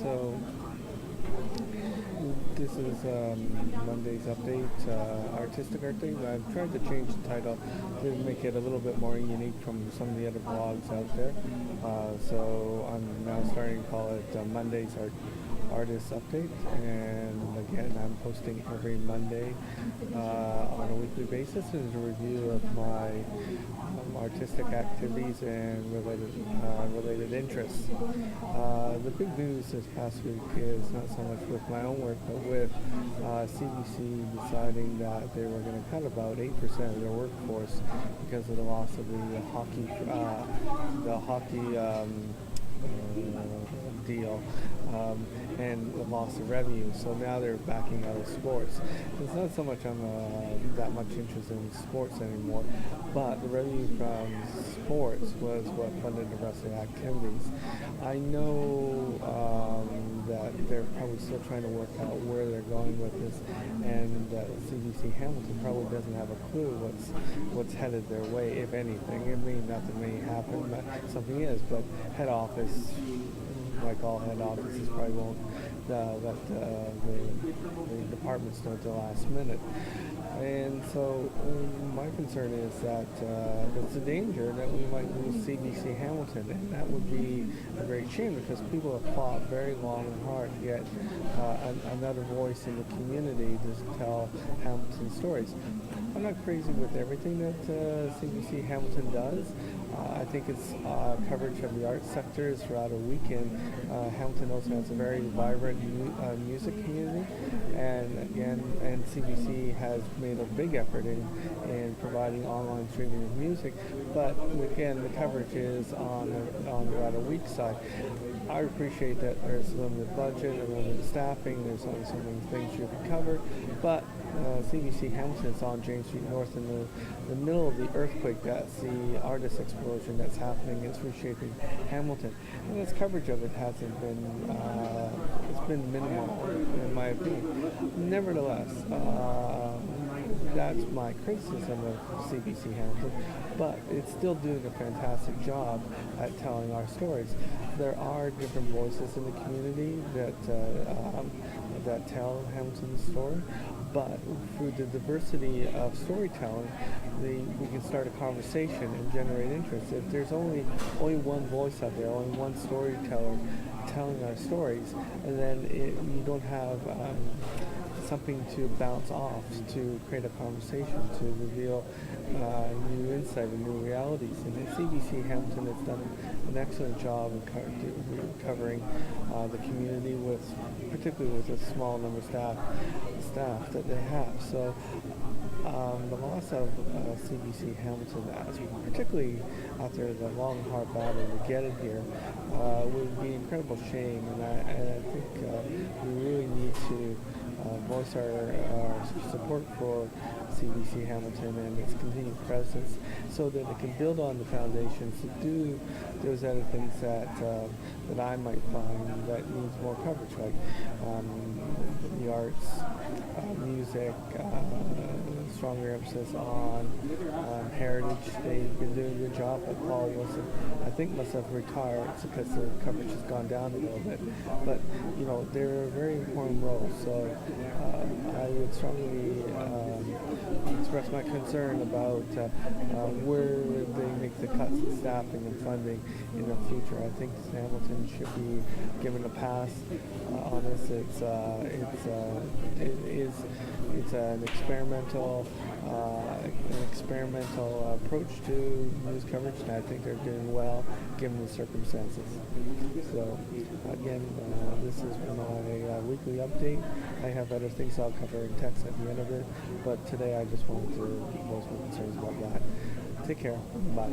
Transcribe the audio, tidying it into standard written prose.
So this is Monday's update, artistic update. I've tried to change the title to make it a little bit more unique from some of the other blogs out there. So I'm now starting to call it Monday's Artist Update, and again I'm posting every Monday on a weekly basis as a review of my artistic activities and related interests. The big news this past week is not so much with my own work, but with CBC deciding that they were going to cut about 8% of their workforce because of the loss of the hockey deal and the loss of revenue. So now they're backing out of sports. It's not so much I'm that much interested in sports anymore, but the revenue from sports was what funded the rest of the activities. I know that they're probably still trying to work out where they're going with this, and CBC Hamilton probably doesn't have a clue what's headed their way, if anything. It may nothing may happen, but something is. But head office, like all head offices, probably won't let the departments know at the last minute. And so my concern is that it's a danger that we might lose CBC Hamilton, and that would be a great shame because people have fought very long and hard to get another voice in the community to tell Hamilton stories. I'm not crazy with everything that CBC Hamilton does. I think its coverage of the arts sector is rather weak, and Hamilton also has a very vibrant music community, and CBC has made a big effort in providing online streaming of music, but again the coverage is on the rather weak side. I appreciate that there's a limited budget, a limited staffing, there's only so many things you can cover, but CBC Hamilton is on James Street North in the middle of the earthquake. That's the artist explosion that's happening. It's reshaping Hamilton, and its coverage of it hasn't been it's been minimal in my opinion. Nevertheless, that's my criticism of CBC Hamilton, but it's still doing a fantastic job at telling our stories. There are different voices in the community that tell Hamilton's story, but through the diversity of storytelling, we can start a conversation and generate interest. If there's only one voice out there, only one storyteller telling our stories, and then you don't have something to bounce off, to create a conversation, to reveal new insight and new realities. And CBC Hamilton has done an excellent job in covering the community, particularly with the small number of staff that they have. So the loss of CBC Hamilton, particularly after the long, hard battle to get it here, would be an incredible shame. And I think we really need to voice our support for CBC Hamilton and its continued presence, so that it can build on the foundations to do those other things that I might find that needs more coverage, like the arts, music, stronger emphasis on heritage. They've been doing a good job, but Paul Wilson, I think, must have retired because the coverage has gone down a little bit. But they're a very important role. So I would strongly express my concern about where they make the cuts in staffing and funding in the future. I think Hamilton should be given a pass on this. It's an experimental approach to news coverage, and I think they're doing well given the circumstances. So again, this is my weekly update. I have other things I'll cover in text at the end of it, but today I just wanted to voice my concerns about that. Take care. Bye.